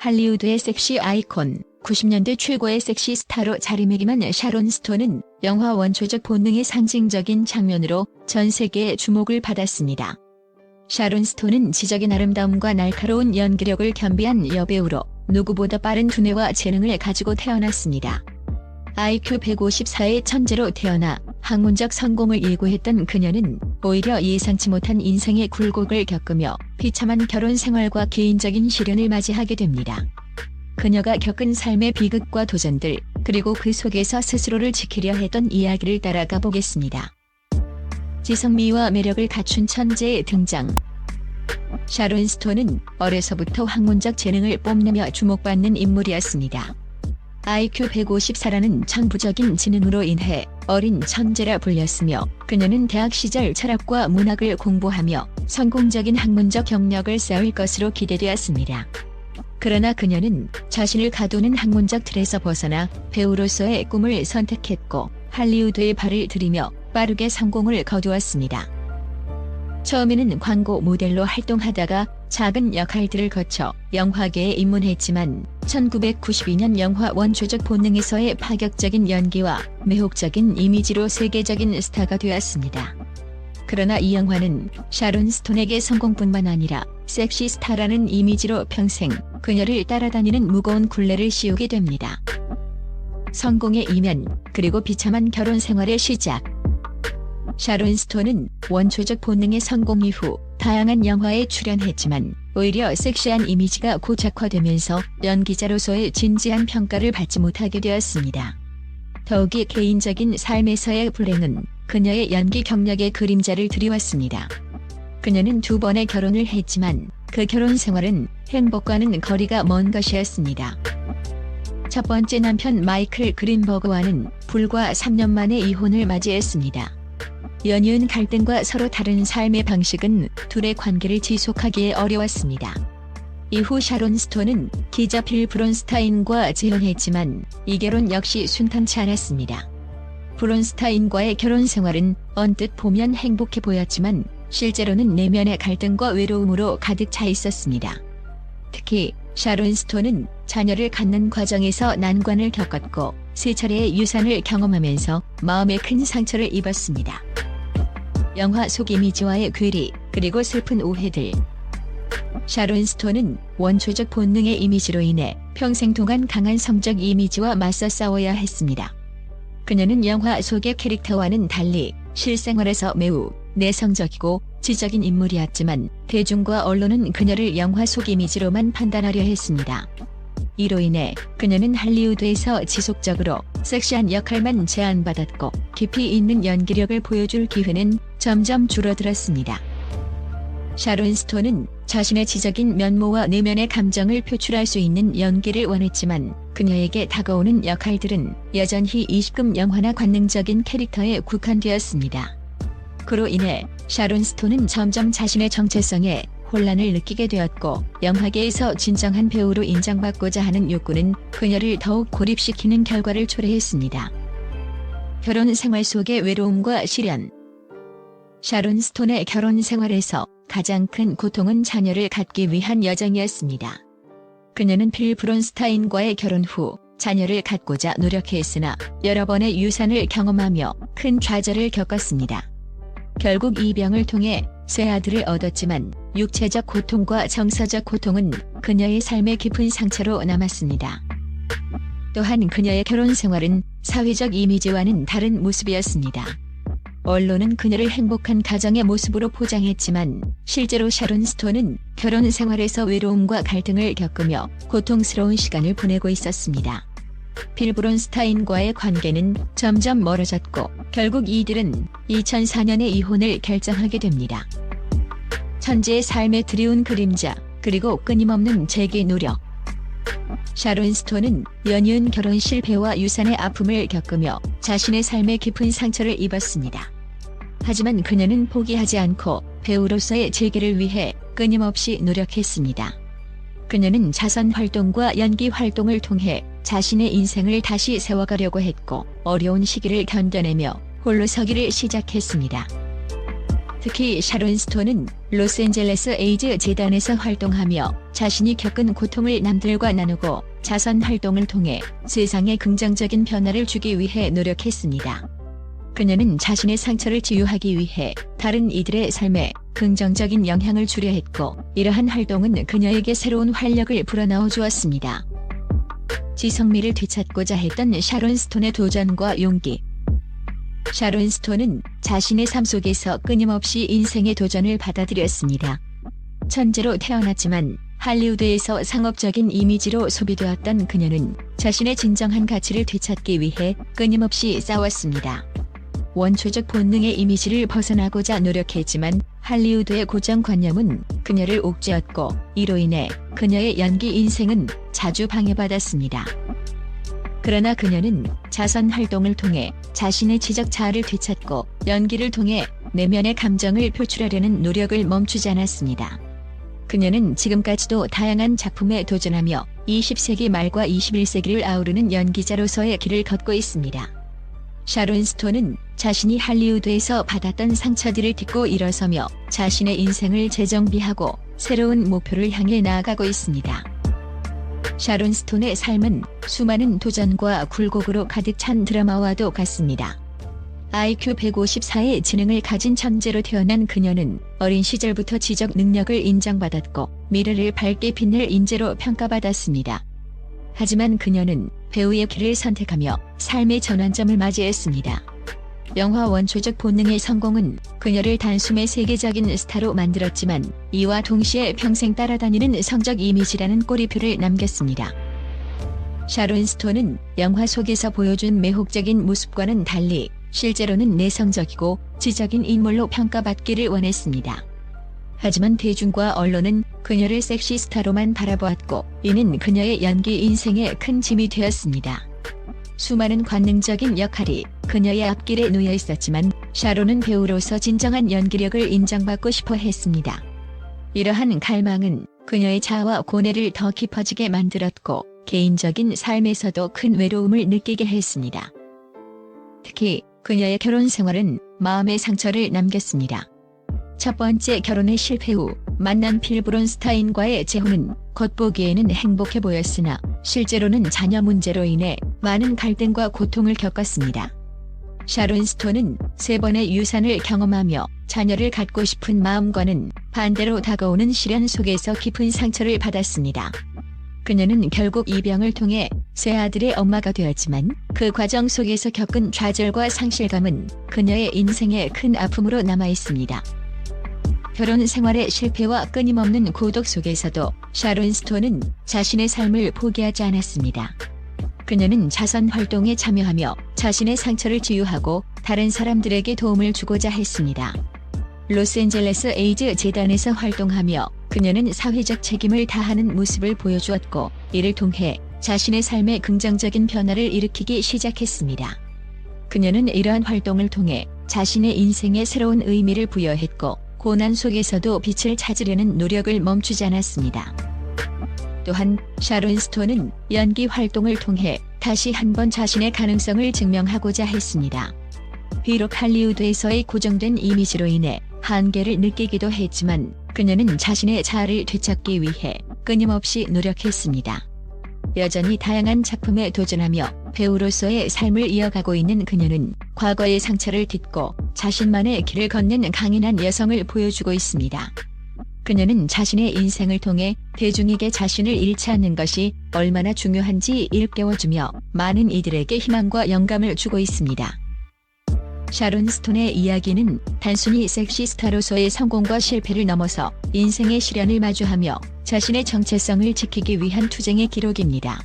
할리우드의 섹시 아이콘, 90년대 최고의 섹시 스타로 자리매김한 샤론 스톤은 영화 원초적 본능의 상징적인 장면으로 전 세계의 주목을 받았습니다. 샤론 스톤은 지적인 아름다움과 날카로운 연기력을 겸비한 여배우로 누구보다 빠른 두뇌와 재능을 가지고 태어났습니다. IQ 154의 천재로 태어나 학문적 성공을 예고했던 그녀는 오히려 예상치 못한 인생의 굴곡을 겪으며 비참한 결혼 생활과 개인적인 시련을 맞이하게 됩니다. 그녀가 겪은 삶의 비극과 도전들, 그리고 그 속에서 스스로를 지키려 했던 이야기를 따라가 보겠습니다. 지성미와 매력을 갖춘 천재의 등장. 샤론 스톤은 어려서부터 학문적 재능을 뽐내며 주목받는 인물이었습니다. IQ 154라는 천부적인 지능으로 인해 어린 천재라 불렸으며, 그녀는 대학 시절 철학과 문학을 공부하며 성공적인 학문적 경력을 쌓을 것으로 기대되었습니다. 그러나 그녀는 자신을 가두는 학문적 틀에서 벗어나 배우로서의 꿈을 선택했고 할리우드에 발을 들이며 빠르게 성공을 거두었습니다. 처음에는 광고 모델로 활동하다가 작은 역할들을 거쳐 영화계에 입문했지만 1992년 영화 원초적 본능에서의 파격적인 연기와 매혹적인 이미지로 세계적인 스타가 되었습니다. 그러나 이 영화는 샤론 스톤에게 성공뿐만 아니라 섹시 스타라는 이미지로 평생 그녀를 따라다니는 무거운 굴레를 씌우게 됩니다. 성공의 이면, 그리고 비참한 결혼 생활의 시작. 샤론 스톤은 원초적 본능의 성공 이후 다양한 영화에 출연했지만 오히려 섹시한 이미지가 고착화되면서 연기자로서의 진지한 평가를 받지 못하게 되었습니다. 더욱이 개인적인 삶에서의 불행은 그녀의 연기 경력의 그림자를 드리웠습니다. 그녀는 2번의 결혼을 했지만 그 결혼 생활은 행복과는 거리가 먼 것이었습니다. 첫 번째 남편 마이클 그린버그와는 불과 3년 만에 이혼을 맞이했습니다. 연이은 갈등과 서로 다른 삶의 방식은 둘의 관계를 지속하기에 어려웠습니다. 이후 샤론 스톤은 기자 필 브론스타인과 재혼했지만 이 결혼 역시 순탄치 않았습니다. 브론스타인과의 결혼 생활은 언뜻 보면 행복해 보였지만 실제로는 내면의 갈등과 외로움으로 가득 차 있었습니다. 특히 샤론 스톤은 자녀를 갖는 과정에서 난관을 겪었고 3차례의 유산을 경험하면서 마음에 큰 상처를 입었습니다. 영화 속 이미지와의 괴리, 그리고 슬픈 오해들. 샤론 스톤은 원초적 본능의 이미지로 인해 평생 동안 강한 성적 이미지와 맞서 싸워야 했습니다. 그녀는 영화 속의 캐릭터와는 달리 실생활에서 매우 내성적이고 지적인 인물이었지만 대중과 언론은 그녀를 영화 속 이미지로만 판단하려 했습니다. 이로 인해 그녀는 할리우드에서 지속적으로 섹시한 역할만 제안받았고 깊이 있는 연기력을 보여줄 기회는 점점 줄어들었습니다. 샤론 스톤은 자신의 지적인 면모와 내면의 감정을 표출할 수 있는 연기를 원했지만 그녀에게 다가오는 역할들은 여전히 20금 영화나 관능적인 캐릭터에 국한되었습니다. 그로 인해 샤론 스톤은 점점 자신의 정체성에 혼란을 느끼게 되었고 영화계에서 진정한 배우로 인정받고자 하는 욕구는 그녀를 더욱 고립시키는 결과를 초래했습니다. 결혼 생활 속의 외로움과 시련. 샤론 스톤의 결혼 생활에서 가장 큰 고통은 자녀를 갖기 위한 여정이었습니다. 그녀는 필 브론스타인과의 결혼 후 자녀를 갖고자 노력했으나 여러 번의 유산을 경험하며 큰 좌절을 겪었습니다. 결국 입양을 통해 새 아들을 얻었지만 육체적 고통과 정서적 고통은 그녀의 삶의 깊은 상처로 남았습니다. 또한 그녀의 결혼 생활은 사회적 이미지와는 다른 모습이었습니다. 언론은 그녀를 행복한 가정의 모습으로 포장했지만 실제로 샤론 스톤은 결혼 생활에서 외로움과 갈등을 겪으며 고통스러운 시간을 보내고 있었습니다. 필 브론스타인과의 관계는 점점 멀어졌고 결국 이들은 2004년에 이혼을 결정하게 됩니다. 천재의 삶에 드리운 그림자, 그리고 끊임없는 재기 노력. 샤론 스톤은 연이은 결혼 실패와 유산의 아픔을 겪으며 자신의 삶에 깊은 상처를 입었습니다. 하지만 그녀는 포기하지 않고 배우로서의 재기를 위해 끊임없이 노력했습니다. 그녀는 자선 활동과 연기 활동을 통해 자신의 인생을 다시 세워가려고 했고 어려운 시기를 견뎌내며 홀로 서기를 시작했습니다. 특히 샤론 스톤은 로스앤젤레스 에이즈 재단에서 활동하며 자신이 겪은 고통을 남들과 나누고 자선 활동을 통해 세상에 긍정적인 변화를 주기 위해 노력했습니다. 그녀는 자신의 상처를 치유하기 위해 다른 이들의 삶에 긍정적인 영향을 주려 했고, 이러한 활동은 그녀에게 새로운 활력을 불어넣어 주었습니다. 지성미를 되찾고자 했던 샤론 스톤의 도전과 용기. 샤론 스톤은 자신의 삶 속에서 끊임없이 인생의 도전을 받아들였습니다. 천재로 태어났지만 할리우드에서 상업적인 이미지로 소비되었던 그녀는 자신의 진정한 가치를 되찾기 위해 끊임없이 싸웠습니다. 원초적 본능의 이미지를 벗어나고자 노력했지만 할리우드의 고정관념은 그녀를 옥죄었고, 이로 인해 그녀의 연기 인생은 자주 방해받았습니다. 그러나 그녀는 자선 활동을 통해 자신의 지적 자아를 되찾고 연기를 통해 내면의 감정을 표출하려는 노력을 멈추지 않았습니다. 그녀는 지금까지도 다양한 작품에 도전하며 20세기 말과 21세기를 아우르는 연기자로서의 길을 걷고 있습니다. 샤론 스톤은 자신이 할리우드에서 받았던 상처들을 딛고 일어서며 자신의 인생을 재정비하고 새로운 목표를 향해 나아가고 있습니다. 샤론 스톤의 삶은 수많은 도전과 굴곡으로 가득 찬 드라마와도 같습니다. IQ 154의 지능을 가진 천재로 태어난 그녀는 어린 시절부터 지적 능력을 인정받았고 미래를 밝게 빛낼 인재로 평가받았습니다. 하지만 그녀는 배우의 길을 선택하며 삶의 전환점을 맞이했습니다. 영화 원초적 본능의 성공은 그녀를 단숨에 세계적인 스타로 만들었지만, 이와 동시에 평생 따라다니는 성적 이미지라는 꼬리표를 남겼습니다. 샤론 스톤은 영화 속에서 보여준 매혹적인 모습과는 달리 실제로는 내성적이고 지적인 인물로 평가받기를 원했습니다. 하지만 대중과 언론은 그녀를 섹시 스타로만 바라보았고, 이는 그녀의 연기 인생에 큰 짐이 되었습니다. 수많은 관능적인 역할이 그녀의 앞길에 놓여 있었지만 샤론은 배우로서 진정한 연기력을 인정받고 싶어 했습니다. 이러한 갈망은 그녀의 자아와 고뇌를 더 깊어지게 만들었고, 개인적인 삶에서도 큰 외로움을 느끼게 했습니다. 특히 그녀의 결혼 생활은 마음의 상처를 남겼습니다. 첫 번째 결혼의 실패 후 만난 필 브론스타인과의 재혼은 겉보기에는 행복해 보였으나 실제로는 자녀 문제로 인해 많은 갈등과 고통을 겪었습니다. 샤론 스톤은 3번의 유산을 경험하며 자녀를 갖고 싶은 마음과는 반대로 다가오는 시련 속에서 깊은 상처를 받았습니다. 그녀는 결국 입양을 통해 세 아들의 엄마가 되었지만 그 과정 속에서 겪은 좌절과 상실감은 그녀의 인생의 큰 아픔으로 남아 있습니다. 결혼 생활의 실패와 끊임없는 고독 속에서도 샤론 스톤은 자신의 삶을 포기하지 않았습니다. 그녀는 자선 활동에 참여하며 자신의 상처를 치유하고 다른 사람들에게 도움을 주고자 했습니다. 로스앤젤레스 에이즈 재단에서 활동하며 그녀는 사회적 책임을 다하는 모습을 보여주었고, 이를 통해 자신의 삶에 긍정적인 변화를 일으키기 시작했습니다. 그녀는 이러한 활동을 통해 자신의 인생에 새로운 의미를 부여했고, 고난 속에서도 빛을 찾으려는 노력을 멈추지 않았습니다. 또한 샤론 스톤은 연기 활동을 통해 다시 한번 자신의 가능성을 증명하고자 했습니다. 비록 할리우드에서의 고정된 이미지로 인해 한계를 느끼기도 했지만 그녀는 자신의 자아를 되찾기 위해 끊임없이 노력했습니다. 여전히 다양한 작품에 도전하며 배우로서의 삶을 이어가고 있는 그녀는 과거의 상처를 딛고 자신만의 길을 걷는 강인한 여성을 보여주고 있습니다. 그녀는 자신의 인생을 통해 대중에게 자신을 잃지 않는 것이 얼마나 중요한지 일깨워주며 많은 이들에게 희망과 영감을 주고 있습니다. 샤론 스톤의 이야기는 단순히 섹시 스타로서의 성공과 실패를 넘어서 인생의 시련을 마주하며 자신의 정체성을 지키기 위한 투쟁의 기록입니다.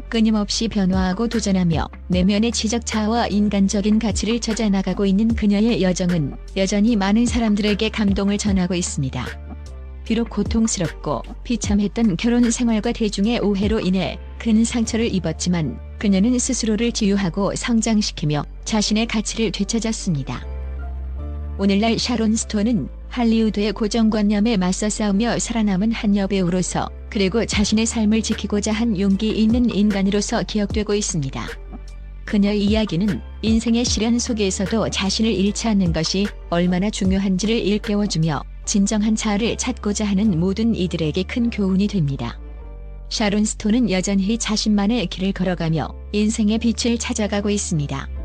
끊임없이 변화하고 도전하며 내면의 지적 자아와 인간적인 가치를 찾아나가고 있는 그녀의 여정은 여전히 많은 사람들에게 감동을 전하고 있습니다. 비록 고통스럽고 비참했던 결혼 생활과 대중의 오해로 인해 큰 상처를 입었지만 그녀는 스스로를 치유하고 성장시키며 자신의 가치를 되찾았습니다. 오늘날 샤론 스톤은 할리우드의 고정관념에 맞서 싸우며 살아남은 한 여배우로서, 그리고 자신의 삶을 지키고자 한 용기 있는 인간으로서 기억되고 있습니다. 그녀의 이야기는 인생의 시련 속에서도 자신을 잃지 않는 것이 얼마나 중요한지를 일깨워주며 진정한 자아를 찾고자 하는 모든 이들에게 큰 교훈이 됩니다. 샤론 스톤은 여전히 자신만의 길을 걸어가며 인생의 빛을 찾아가고 있습니다.